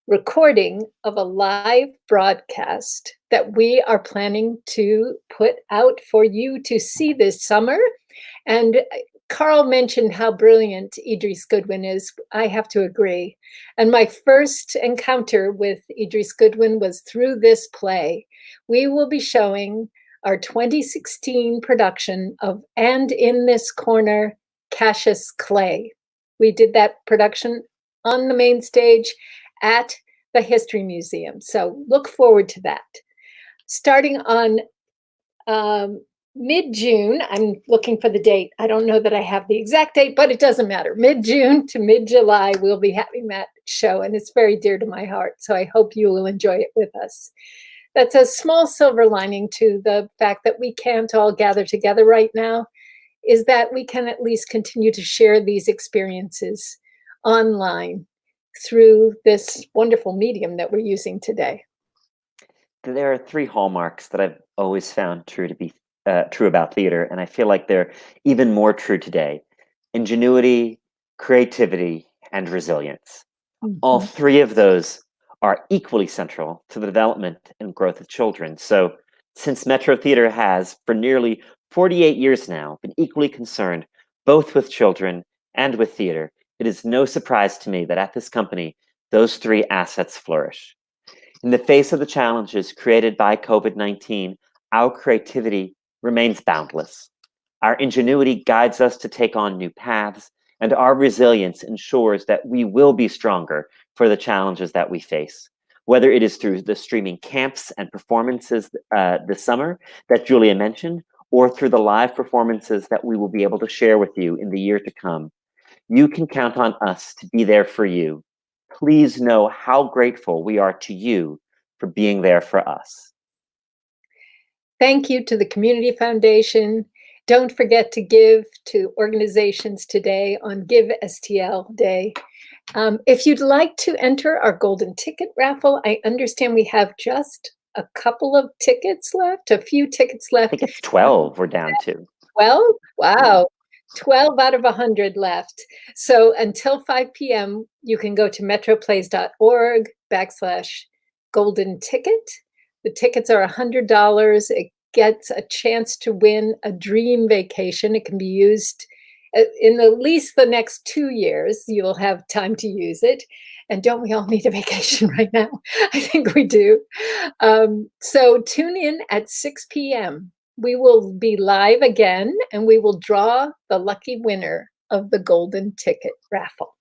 recording of a live broadcast that we are planning to put out for you to see this summer. And Carl mentioned how brilliant Idris Goodwin is. I have to agree. And my first encounter with Idris Goodwin was through this play. We will be showing our 2016 production of And in This Corner, Cassius Clay. We did that production on the main stage at the History Museum. So look forward to that. Starting on mid-June, I'm looking for the date. I don't know that I have the exact date, but it doesn't matter. Mid-June to mid-July, we'll be having that show, and it's very dear to my heart. So I hope you will enjoy it with us. That's a small silver lining to the fact that we can't all gather together right now, is that we can at least continue to share these experiences online through this wonderful medium that we're using today. There are 3 hallmarks that I've always found true about theater, and I feel like they're even more true today: ingenuity, creativity, and resilience. Mm-hmm. All 3 of those are equally central to the development and growth of children. So since Metro Theater has, for nearly 48 years now, been equally concerned both with children and with theater, it is no surprise to me that at this company, those 3 assets flourish. In the face of the challenges created by COVID-19, our creativity remains boundless. Our ingenuity guides us to take on new paths, and our resilience ensures that we will be stronger for the challenges that we face, whether it is through the streaming camps and performances this summer that Julia mentioned, or through the live performances that we will be able to share with you in the year to come. You can count on us to be there for you. Please know how grateful we are to you for being there for us. Thank you to the Community Foundation. Don't forget to give to organizations today on Give STL Day. If you'd like to enter our golden ticket raffle, I understand we have just a couple of tickets left, a few tickets left. I think it's 12 we're down to. 12? Wow. 12 out of 100 left. So until 5 p.m., you can go to metroplays.org/golden ticket. The tickets are $100. It gets a chance to win a dream vacation. It can be used in at least the next 2 years. You'll have time to use it. And don't we all need a vacation right now? I think we do. So tune in at 6 p.m. we will be live again, and we will draw the lucky winner of the golden ticket raffle.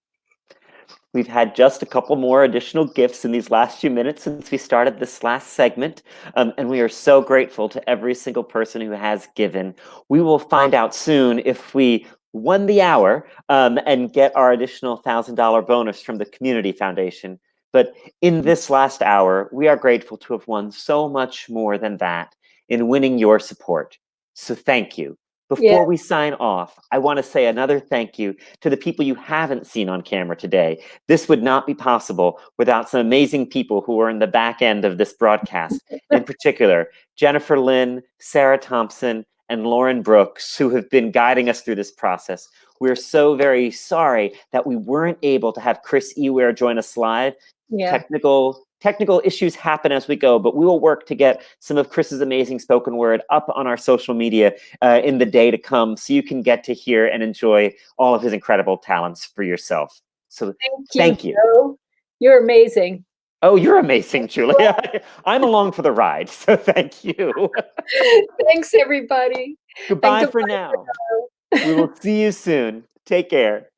We've had just a couple more additional gifts in these last few minutes since we started this last segment, and we are so grateful to every single person who has given. We will find out soon if we won the hour and get our additional $1,000 bonus from the Community Foundation. But in this last hour, we are grateful to have won so much more than that in winning your support. So thank you. Before we sign off, I want to say another thank you to the people you haven't seen on camera today. This would not be possible without some amazing people who are in the back end of this broadcast. In particular, Jennifer Lynn, Sarah Thompson, and Lauren Brooks, who have been guiding us through this process. We're so very sorry that we weren't able to have Chris Eware join us live. Technical issues happen as we go, but we will work to get some of Chris's amazing spoken word up on our social media in the day to come, so you can get to hear and enjoy all of his incredible talents for yourself. So thank you. Joe. You're amazing. Oh, you're amazing, Julia. I'm along for the ride, so thank you. Thanks, everybody. Goodbye for now. We will see you soon. Take care.